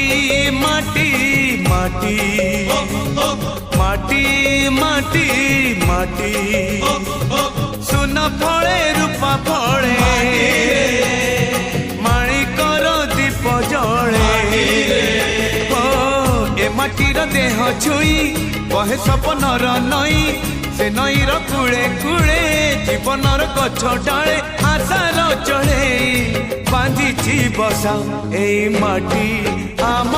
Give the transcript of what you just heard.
माटी माटी माटी माटी माटी माटी सुन फले रूपा फले माणिकर दीप जले ए माटीर देह छुई कहे सपनर नई से नईर कूले कूले जीवनर गछ डाले आशार चढ़े बांधि बसा ए माटी आम